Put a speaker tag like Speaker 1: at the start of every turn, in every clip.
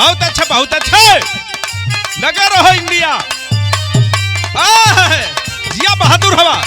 Speaker 1: बहुत अच्छा लगे रहो इंडिया। जिया बहादुर हवा।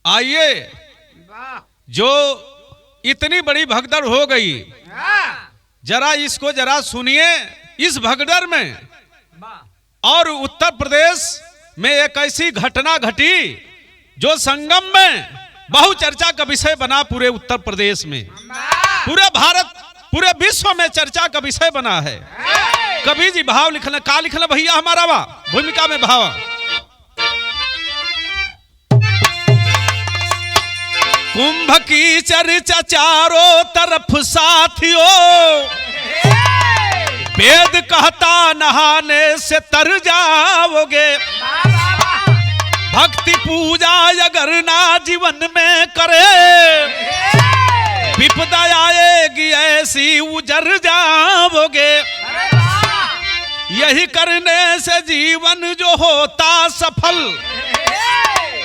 Speaker 1: आइए, जो इतनी बड़ी भगदड़ हो गई, जरा इसको जरा सुनिए। इस भगदड़ में और उत्तर प्रदेश में एक ऐसी घटना घटी जो संगम में बहुचर्चा का विषय बना। पूरे उत्तर प्रदेश में, पूरे भारत, पूरे विश्व में चर्चा का विषय बना है। कवि जी भाव लिखना, का लिखना भैया हमारा वा भूमिका में भाव। कुंभ की चर्चा चारों तरफ साथियों, वेद कहता नहाने से तर जाओगे। भक्ति पूजा अगर ना जीवन में करे, विपदा आएगी ऐसी उजर जाओगे। यही करने से जीवन जो होता सफल,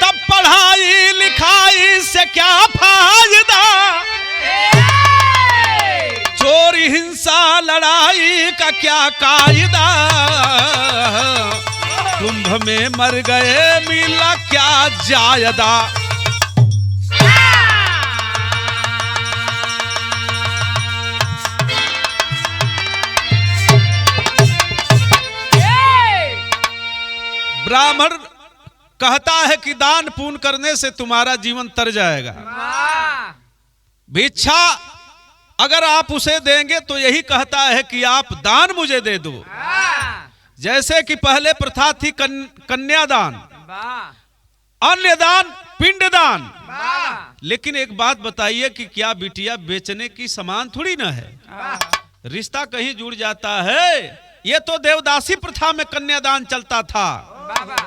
Speaker 1: तब पढ़ाई लिखाई से क्या फायदा। चोरी हिंसा लड़ाई का क्या कायदा। कुंभ में मर गए मिला क्या जायदा। ब्राह्मण कहता है कि दान पुण्य करने से तुम्हारा जीवन तर जाएगा। भिक्षा अगर आप उसे देंगे तो यही कहता है कि आप दान मुझे दे दो। जैसे कि पहले प्रथा थी कन्यादान, अन्य दान, पिंडदान। लेकिन एक बात बताइए कि क्या बिटिया बेचने की सामान थोड़ी ना है, रिश्ता कहीं जुड़ जाता है। ये तो देवदासी प्रथा में कन्यादान चलता था।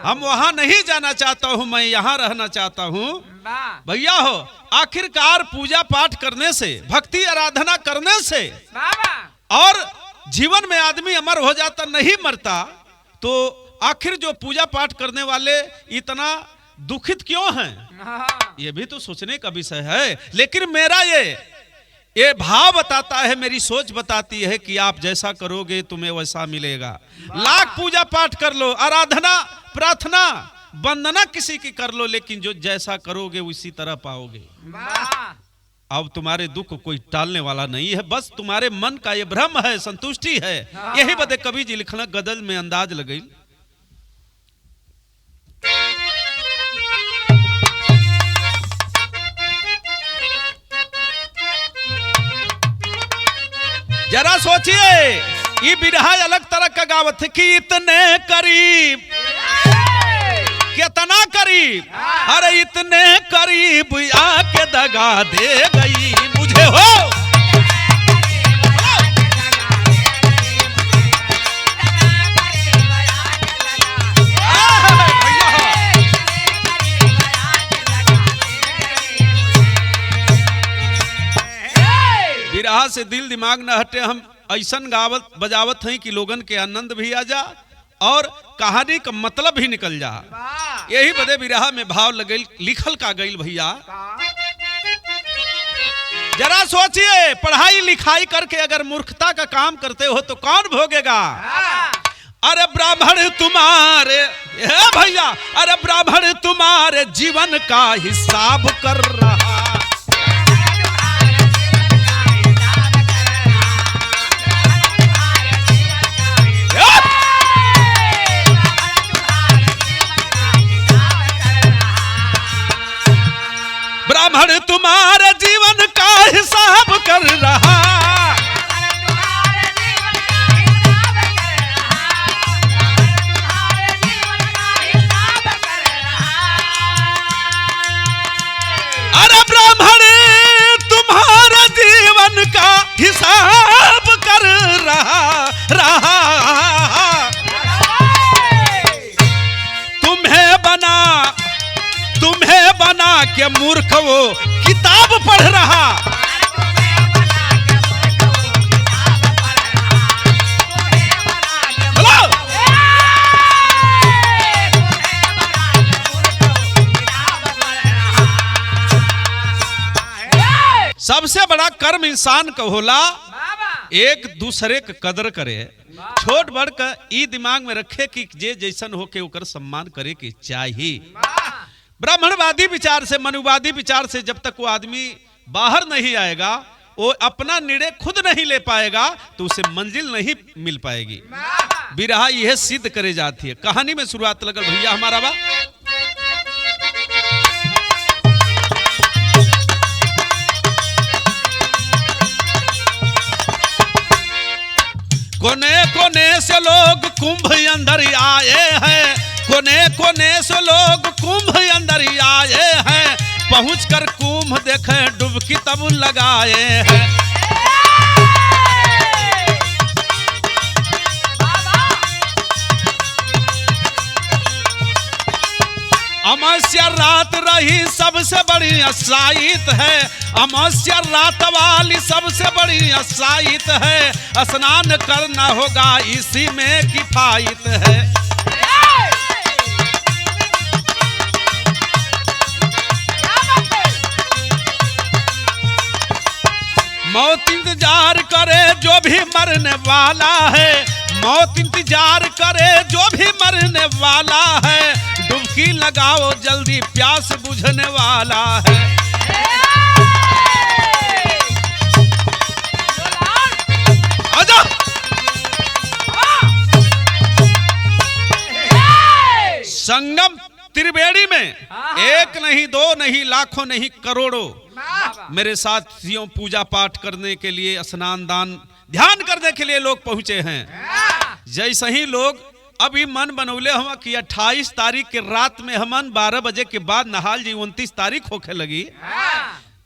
Speaker 1: हम वहां नहीं जाना चाहता हूं, मैं यहां रहना चाहता हूं। भैया हो, आखिरकार पूजा पाठ करने से, भक्ति आराधना करने से और जीवन में आदमी अमर हो जाता, नहीं मरता। तो आखिर जो पूजा पाठ करने वाले इतना दुखित क्यों हैं, ये भी तो सोचने का विषय है। लेकिन मेरा ये भाव बताता है, मेरी सोच बताती है कि आप जैसा करोगे तुम्हें वैसा मिलेगा। लाख पूजा पाठ कर लो, आराधना प्रार्थना वंदना किसी की कर लो, लेकिन जो जैसा करोगे उसी तरह पाओगे। अब तुम्हारे दुख को कोई टालने वाला नहीं है, बस तुम्हारे मन का ये भ्रम है, संतुष्टि है। यही बदे कवि जी लिखना गजल में अंदाज लगई। जरा सोचिए, ये बिरहा अलग तरह का गावत है कि इतने करीब, कितना करीब, अरे इतने करीब आके दगा दे गई मुझे हो। बिरहा से दिल दिमाग न हटे। हम ऐसन गावत बजावत हैं कि लोगन के आनंद भी आ जा और कहानी का मतलब भी निकल जा। यही बदे बिरहा में भाव लगल, लिखल का गईल भैया। जरा सोचिए, पढ़ाई लिखाई करके अगर मूर्खता का काम करते हो तो कौन भोगेगा। अरे ब्राह्मण तुम्हारे भैया, अरे ब्राह्मण तुम्हारे जीवन का हिसाब कर रहा। बड़ा कर्म इंसान का होला एक दूसरे के कदर करे, छोट बड़ का ई दिमाग में रखे कि जे जैसन हो के ओकर सम्मान करे के चाहिए। ब्राह्मणवादी विचार से, मनुवादी विचार से जब तक वो आदमी बाहर नहीं आएगा, वो अपना निर्णय खुद नहीं ले पाएगा, तो उसे मंजिल नहीं मिल पाएगी। बिरहा यह सिद्ध करे जाती है। कहानी में शुरुआत लगल भैया हमारा बा। कोने कोने से लोग कुंभ अंदर आए हैं, कोने कोने से लोग कुंभ अंदर आए हैं, पहुंचकर कुंभ देखे डुबकी तब लगाए हैं। अमावस्या रात रही सबसे बड़ी आशायित है, अमावस्या रात वाली सबसे बड़ी आशायित है, स्नान करना होगा इसी में किफायत है। मौत इंतजार करे जो भी मरने वाला है, मौत इंतजार करे जो भी मरने वाला है, डुबकी लगाओ जल्दी प्यास बुझने वाला है। आजा। संगम त्रिवेणी में एक नहीं, दो नहीं, लाखों नहीं, करोड़ों मेरे साथियों पूजा पाठ करने के लिए, स्नान दान ध्यान करने के लिए लोग पहुंचे हैं। जैसे ही लोग अभी मन बनौले हम कि 28 तारीख के रात में हमन 12 बजे के बाद नहाल जी, 29 तारीख होके लगी,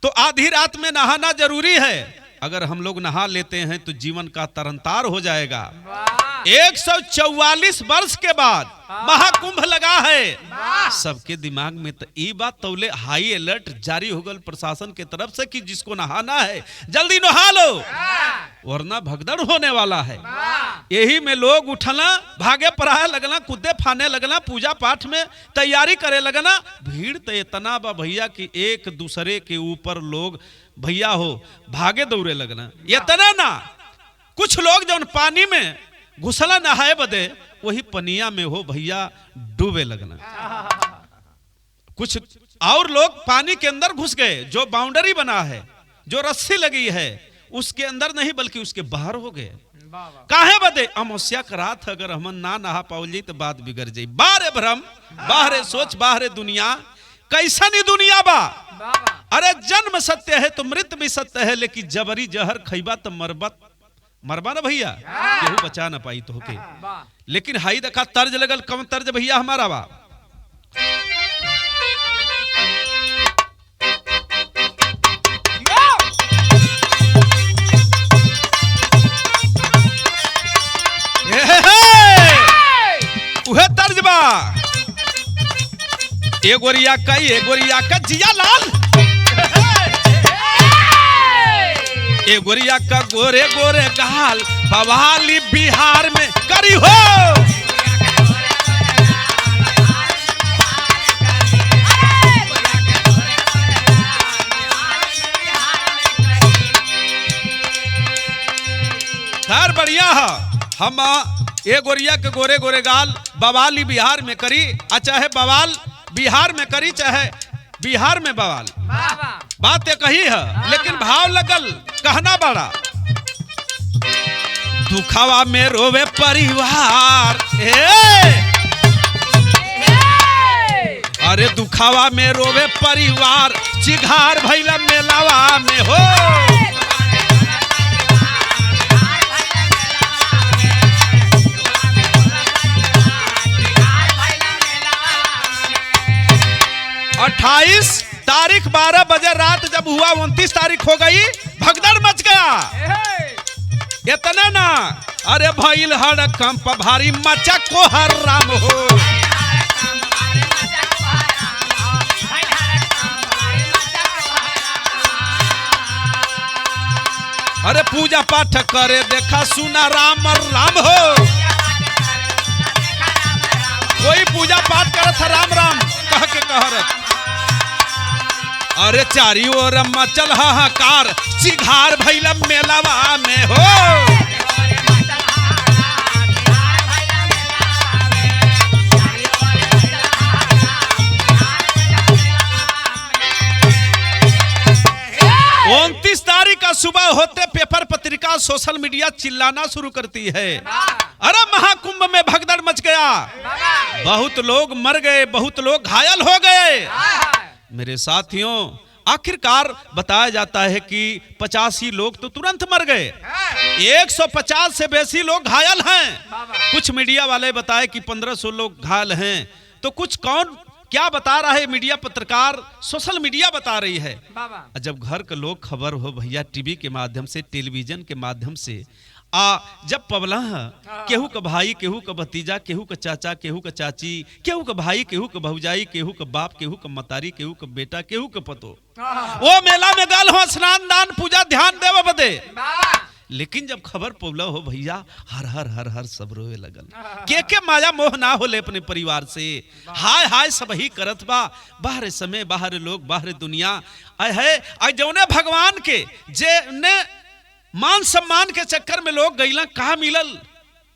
Speaker 1: तो आधी रात में नहाना जरूरी है। अगर हम लोग नहा लेते हैं तो जीवन का तरनतार हो जाएगा। 144 वर्ष के बाद महाकुंभ लगा है। सबके दिमाग में तो ये बात तौले हाई अलर्ट जारी हो गल प्रशासन के तरफ से कि जिसको नहाना है जल्दी नहा लो, वरना भगदड़ होने वाला है। यही में लोग उठना, भागे पराए लगना, कूदे फाने लगना, पूजा पाठ में तैयारी करे लगना। भीड़ तो इतना बा भैया कि एक दूसरे के ऊपर लोग भैया हो भागे दौड़े लगना। इतना ना, कुछ लोग जब पानी में घुसला नहाए बदे वही पनिया में हो भैया डूबे लगना। कुछ और लोग पानी के अंदर घुस गए, जो बाउंड्री बना है, जो रस्सी लगी है उसके अंदर नहीं बल्कि उसके बाहर हो गए। काहे बदे? अमावस्या का रात अगर हम ना नहा पाओली तो बात बिगड़ जाई। बाहरे भ्रम, बाहरे सोच, बाहरे दुनिया, कैसा नहीं दुनिया बा। अरे जन्म सत्य है तो मृत्यु भी सत्य है, लेकिन जबरी जहर खैबा तो मरबा ना भैया, केहू बचा ना पाई तो होके। लेकिन हाई देखा तर्ज लगल, कम तर्ज भैया हमारा बा। उहे तर्ज बा। ए गोरिया का जिया लाल, ए गोरिया का गोरे गोरे गाल, बवाली बिहार में करी हो। खैर बढ़िया है। हम ए गोरिया के गोरे गोरे गाल बवाली बिहार में करी, चाहे बवाल बिहार में करी चाहे बिहार में बवाल, बात कही है। लेकिन भाव लगल कहना बड़ा। दुखावा में रोवे परिवार, अरे दुखावा में रोवे परिवार, चिघार भैला मेलावा में हो। अट्ठाईस तारीख 12 बजे रात जब हुआ, 29 तारीख हो गई, भगदड़ मच गया। इतना ना, अरे भइल हड़कंप भारी, मचा को हर राम हो। अरे पूजा पाठ करे देखा सुना राम राम हो। कोई पूजा पाठ करत राम राम कह के कहरत। अरे चारी ओर मचल हाहाकार चिघार भइल मेलावा में हो। उनतीस तारीख का सुबह होते पेपर पत्रिका सोशल मीडिया चिल्लाना शुरू करती है, अरे महाकुंभ में भगदड़ मच गया, बहुत लोग मर गए, बहुत लोग घायल हो गए। मेरे साथियों, आखिरकार बताया जाता है कि 85 लोग तो तुरंत मर गए, 150 से बेसी लोग घायल हैं। कुछ मीडिया वाले बताए कि 1500 लोग घायल हैं, तो कुछ कौन क्या बता रहा है? मीडिया पत्रकार सोशल मीडिया बता रही है। जब घर के लोग खबर हो भैया टीवी के माध्यम से, टेलीविजन के माध्यम से, जब पबला केहू का भाई, केहू का भतीजा, केहू का चाचा, केहू का चाची, केहू का भाई, केहू का भौजाई, केहू का बाप, केहू का मतारी, केहू का बेटा, केहू का पतो, वो मेला में गल हो स्नान दान पूजा ध्यान देव बदे। लेकिन जब खबर पौला हो भैया, हर हर हर हर सब रोए लगल। के माया मोह ना होले अपने परिवार से, हाय हाय सब ही करत बा। बाहर समय, बाहर लोग, बाहर दुनिया है। जौने भगवान के जे ने मान सम्मान के चक्कर में लोग गईला कहा मिलल।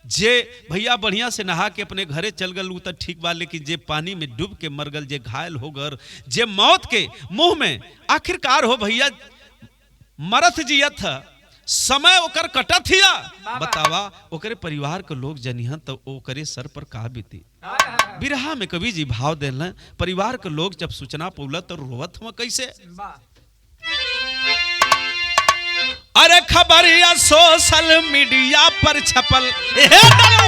Speaker 1: जे भैया बढ़िया से नहा के अपने घरे चल गल तो ठीक बा, लेकिन जे पानी में डूब के मर गल, जे घायल हो गल, जे मौत के मुंह में आखिरकार हो भैया मरत जियत समय ओकर कटत हिया। बतावा ओकरे परिवार के लोग जनिहन तो ओकरे सर पर कहा बीती। बिरहा में कवि जी भाव देल, परिवार के लोग जब सूचना पौलत तो रोवत हुआ कैसे। अरे खबरिया सोशल मीडिया पर छपल,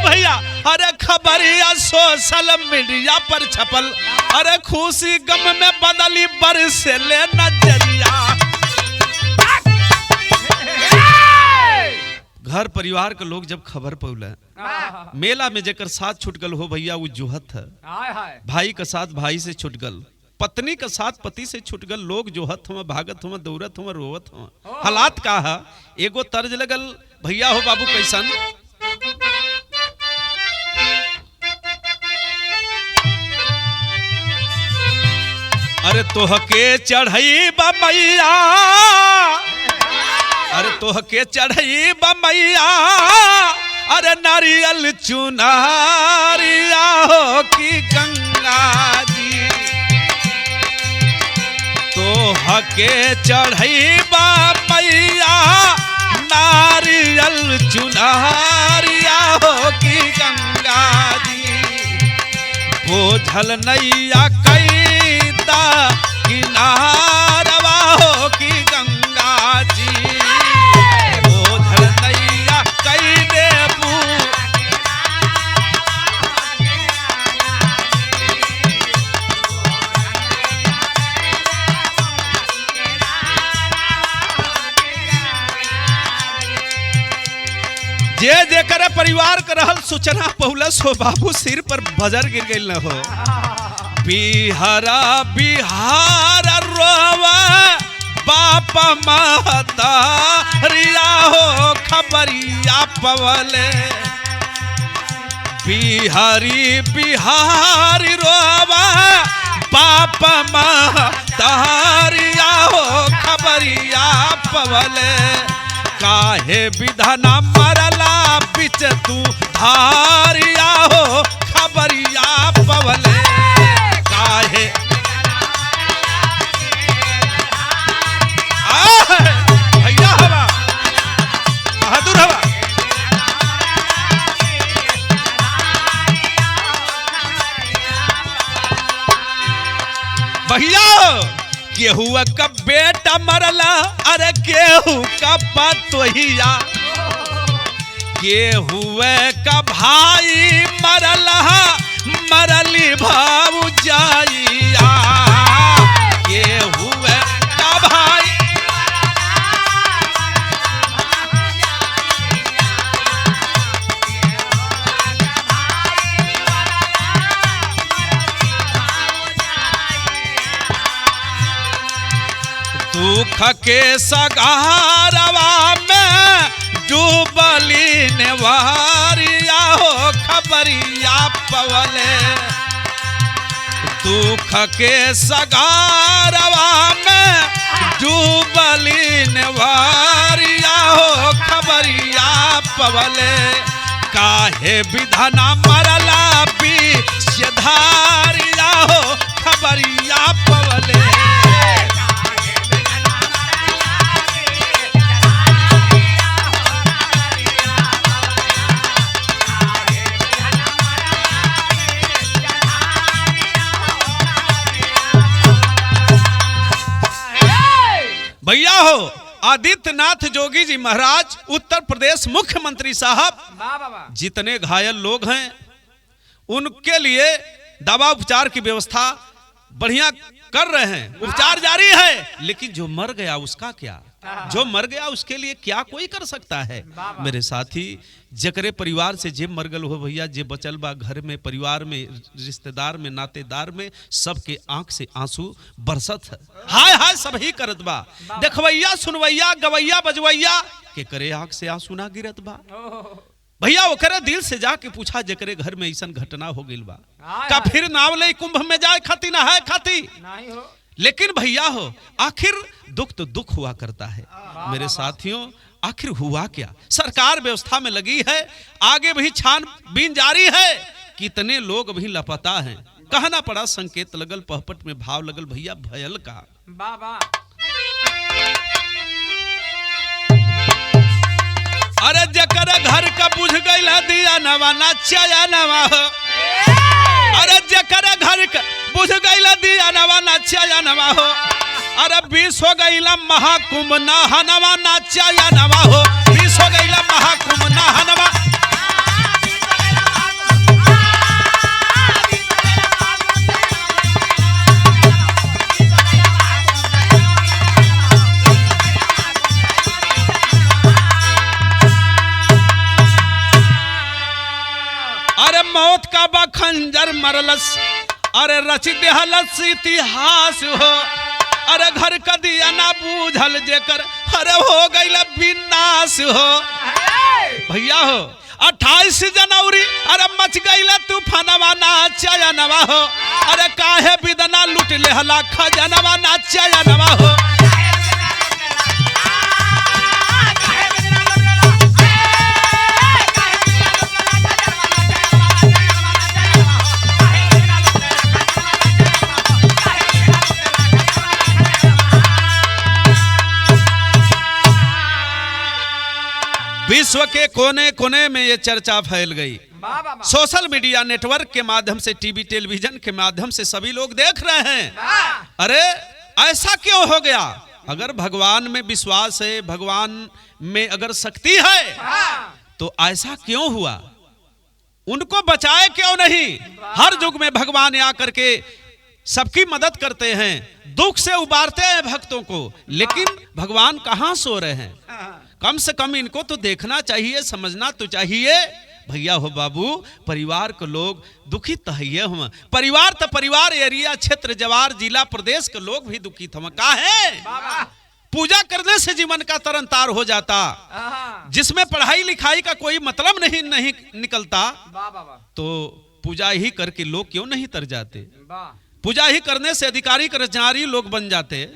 Speaker 1: भैया अरे खबरिया सोशल मीडिया पर छपल, अरे खुशी गम में बदली बरसे ले नजरिया। घर परिवार के लोग जब खबर पौले, मेला में जेकर साथ छूट गल हो भैया वो जुहत है, भाई का साथ भाई से छूट गल, पत्नी का साथ पति से छूट गल, लोग जोहत हुआ, भागत हुआ, दौड़त हुआ, रोवत हुआ। हालात का है एगो तर्ज लगल भैया हो बाबू कैसन। अरे तोहके चढ़ई बा मैया, अरे तोहके चढ़ई बा मैया, अरे नारियल चुनारिया हो की गंगा जी। तोहके चढ़ई बा मैया, नारियल चुनारिया हो की गंगा जी। बोझल नैया कैदा किनारवा हो की गंगा जी। बोझल नैया कई देबू, जे जेकर परिवार के रहल सूचना पहुलस हो बाबू सिर पर बजर गिर गई न हो। बिहारा बिहार रोवा बाप महतारिया हो खबरिया पवले। बिहारी बिहारी रोवा बाप महतारिया हो खबरिया पवले। काहे विधाना मरला बिच तू धारिया हो खबरिया पवले। काहे भैया हवा बहादुर हवा भैया। केहू का बेटा मरला, अरे केहू का पतोहिया, केहू का भाई मरला, मरली भाऊजाइया। केहू का भाई दुख के सगारवा में डूबली नेवारिया हो खबरिया पवले। दुख के सगारवा में डूबली नेवारिया हो खबरिया पवले काहे विधना मरला विषधारिया हो खबरिया पवले भैया हो आदित्यनाथ जोगी जी महाराज उत्तर प्रदेश मुख्यमंत्री साहब जितने घायल लोग हैं उनके लिए दवा उपचार की व्यवस्था बढ़िया कर रहे हैं, उपचार जारी है। लेकिन जो मर गया उसका क्या, जो मर गया उसके लिए क्या कोई कर सकता है। मेरे साथी जकरे परिवार से जे मर गल हो भैया, जे बचल बा घर में, परिवार में, रिश्तेदार में, नातेदार में, सबके आंख से आंसू बरसत है। हाय हाय सब ही करत बा, देखवैया सुनवैया गवैया बजवैया के करे आंख से आंसू ना गिरत बा। भैया ओकरे दिल से जाके पूछा जकरे घर में ऐसा घटना हो गई बा का फिर नाव ले कुंभ में जाए खाती ना है खाती नहीं हो। लेकिन भैया हो आखिर दुख तो दुख हुआ करता है। मेरे साथियों आखिर हुआ क्या, सरकार व्यवस्था में लगी है, आगे भी छानबीन जारी है, कितने लोग भी लापता हैं। कहना पड़ा संकेत लगल, पहपट में भाव लगल भैया भयल का। अरे जकर घर का बुझ गई दिया नवा नाचा नवा हो, अरे जकर घर का बुझ गई दिया नवा नाचा नवा हो, अरे 20 हो गई महाकुंभ नवा नाचा नवा हो, 20 हो गई महाकुंभ नवा। अरे मौत का बखंजर मरलस, अरे रच देहलस इतिहास हो, अरे घर का दिया ना बूझल जेकर अरे हो गई विनाश हो। भैया हो 28 जनवरी अरे मच गई तूफानवा नाचा नवा हो, अरे काहे बिदना लुट ले हला खजनवा नाचा नवा हो। विश्व के कोने कोने में ये चर्चा फैल गई, सोशल मीडिया नेटवर्क के माध्यम से, टीवी टेलीविजन के माध्यम से सभी लोग देख रहे हैं। अरे ऐसा क्यों हो गया? अगर भगवान में विश्वास है, भगवान में अगर शक्ति है तो ऐसा क्यों हुआ? उनको बचाए क्यों नहीं? हर युग में भगवान आकर के सबकी मदद करते हैं, दुख से उबारते हैं भक्तों को, लेकिन भगवान कहां सो रहे हैं? कम से कम इनको तो देखना चाहिए, समझना तो चाहिए। भैया हो बाबू, परिवार के लोग दुखित है, हम परिवार तो परिवार, एरिया क्षेत्र जवार जिला प्रदेश के लोग भी दुखित हम। का है पूजा करने से जीवन का तरन तार हो जाता, जिसमें पढ़ाई लिखाई का कोई मतलब नहीं निकलता, तो पूजा ही करके लोग क्यों नहीं तर जाते? पूजा ही करने से अधिकारी कर्मचारी लोग बन जाते,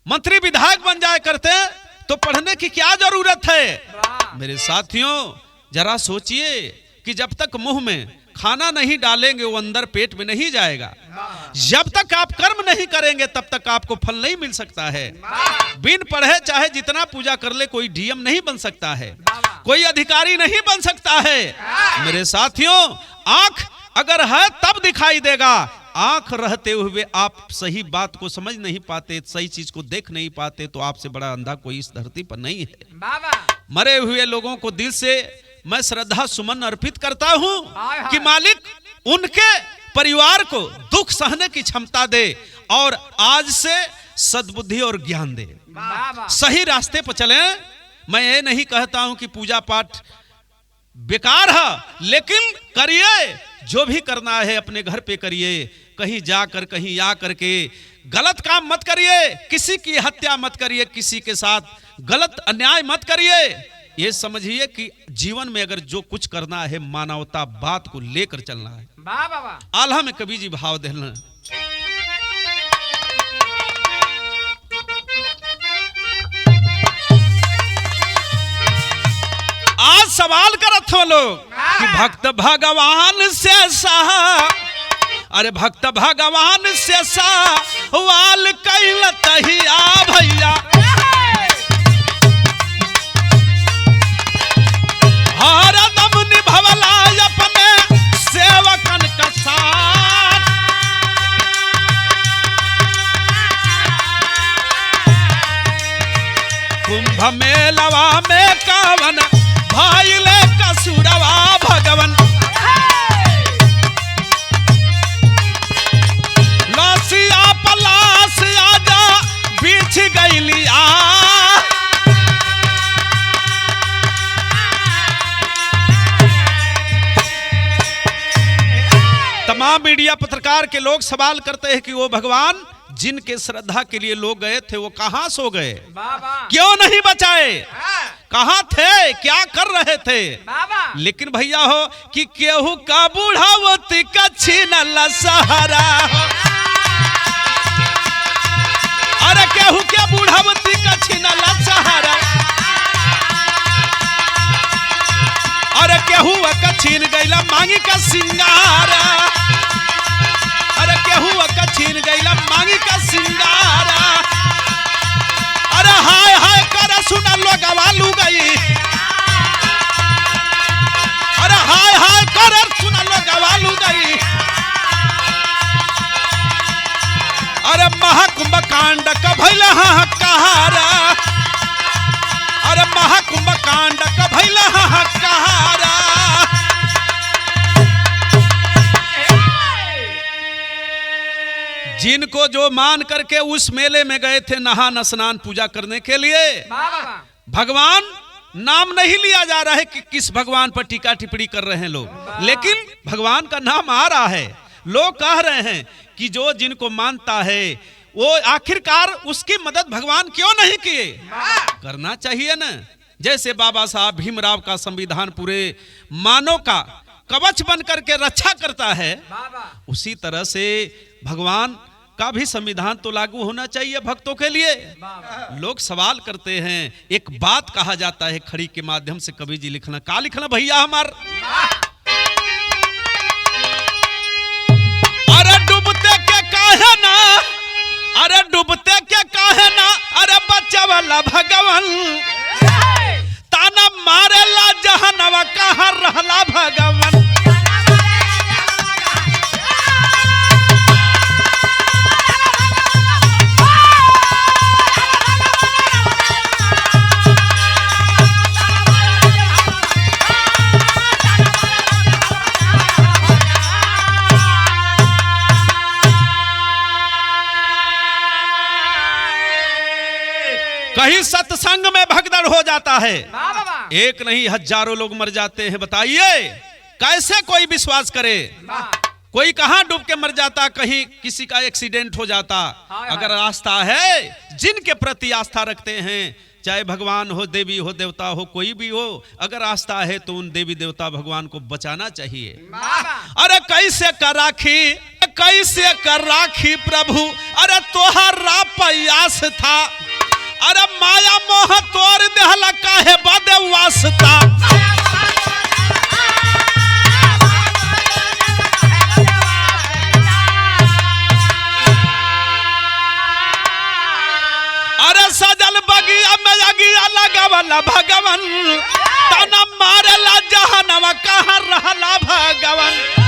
Speaker 1: मंत्री विधायक बन जाए करते, तो पढ़ने की क्या जरूरत है? मेरे साथियों जरा सोचिए कि जब तक मुंह में खाना नहीं डालेंगे वो अंदर पेट में नहीं जाएगा। जब तक आप कर्म नहीं करेंगे तब तक आपको फल नहीं मिल सकता है। बिन पढ़े चाहे जितना पूजा कर ले कोई डीएम नहीं बन सकता है, कोई अधिकारी नहीं बन सकता है। मेरे साथियों आंख अगर है तब दिखाई देगा, आंख रहते हुए आप सही बात को समझ नहीं पाते, सही चीज को देख नहीं पाते, तो आपसे बड़ा अंधा कोई इस धरती पर नहीं है। मरे हुए लोगों को दिल से मैं श्रद्धा सुमन अर्पित करता हूं कि मालिक उनके परिवार को दुख सहने की क्षमता दे और आज से सद्बुद्धि और ज्ञान दे, सही रास्ते पर चले। मैं ये नहीं कहता हूं कि पूजा पाठ बेकार है, लेकिन करिए, जो भी करना है अपने घर पे करिए, कहीं जाकर कहीं आ करके गलत काम मत करिए, किसी की हत्या मत करिए, किसी के साथ गलत अन्याय मत करिए। ये समझिए कि जीवन में अगर जो कुछ करना है मानवता बात को लेकर चलना है। आल्हा में कवि जी भाव देना, सवाल करत हो लोग कि भक्त भगवान से अरे भक्त भगवान से सवाल कैल तहिया भैया हरदम निभवला अपने सेवकन का साथ। कुंभ मेलवा में कावन भाईले कसुरवा भगवन लसिया पलास आजा बीच गईलिया तमाम मीडिया पत्रकार के लोग सवाल करते हैं कि वो भगवान जिनके श्रद्धा के लिए लोग गए थे वो कहां सो गए, क्यों नहीं बचाए, कहां थे, क्या कर रहे थे। लेकिन भैया हो कि केहू का बूढ़ावती का छीनल सहारा, अरे केहू क्या बूढ़ावती का छीनल सहारा, अरे केहू का छीन गईला मांगी का सिंगारा, अरे केहू का छीन गईला मांगी का सिंगारा। अरे हाय हाय कर सुना लोगवा लू गई, अरे हाय हाय कर सुना लोगवा लू गई। अरे महाकुंभ कांड का भैला हाहाकारा, अरे महाकुंभ कांड का भैला हाहाकारा। जिनको जो मान करके उस मेले में गए थे नहान स्नान पूजा करने के लिए, भगवान नाम नहीं लिया जा रहा है कि किस भगवान पर टीका टिप्पणी कर रहे हैं लोग, लेकिन भगवान का नाम आ रहा है। लोग कह रहे हैं कि जो जिनको मानता है वो आखिरकार उसकी मदद भगवान क्यों नहीं किए, करना चाहिए ना। जैसे बाबा साहब भीमराव का संविधान पूरे मानव का कवच बन करके रक्षा करता है, उसी तरह से भगवान का भी संविधान तो लागू होना चाहिए भक्तों के लिए। लोग सवाल करते हैं, एक बात कहा जाता है खड़ी के माध्यम से, कवि जी लिखना का लिखना भैया हमार, अरे डूबते के काहे ना, अरे डूबते के काहे ना, अरे बच्चा वाला भगवान ताना मारेला जहनवा कहाँ रहला भगवान। कहीं सत्संग में भगदड़ हो जाता है, एक नहीं हजारों लोग मर जाते हैं। बताइए कैसे कोई विश्वास करे, कोई कहां डूब के मर जाता, कहीं किसी का एक्सीडेंट हो जाता। अगर आस्था है, जिनके प्रति आस्था रखते हैं, चाहे भगवान हो, देवी हो, देवता हो, कोई भी हो, अगर आस्था है तो उन देवी देवता भगवान को बचाना चाहिए। अरे कैसे कर राखी, कैसे कर राखी प्रभु, अरे तोहरा प्रयास था, अरे माया मोह तोर देहला काहे बदे वास्ता। अरे सजल बगिया में अगिया लगावला भगवन, तना मारेला जहनवा कहाँ रहला भगवन।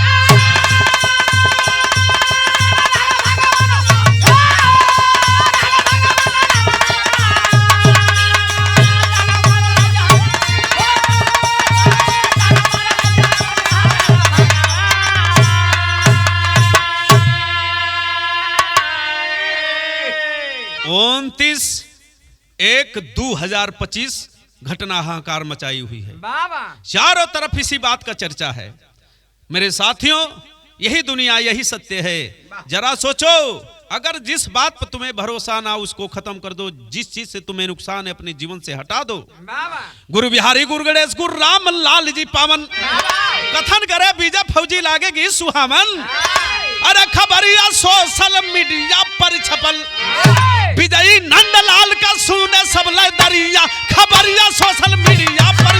Speaker 1: उनतीस 1/2/2025 घटना हाहाकार मचाई हुई है, चारों तरफ इसी बात का चर्चा है। मेरे साथियों, यही दुनिया, यही सत्य है। जरा सोचो, अगर जिस बात पर तुम्हें भरोसा ना उसको खत्म कर दो, जिस चीज से तुम्हें नुकसान है अपने जीवन से हटा दो। गुरु बिहारी गुरु गणेश गुरु राम लाल जी पावन कथन करे बीजा फौजी लागेगी सुहावन। अरे खबरिया सोशल मीडिया पर छपल, विजयी नंदलाल का सुने सब दरिया, खबरिया सोशल मीडिया पर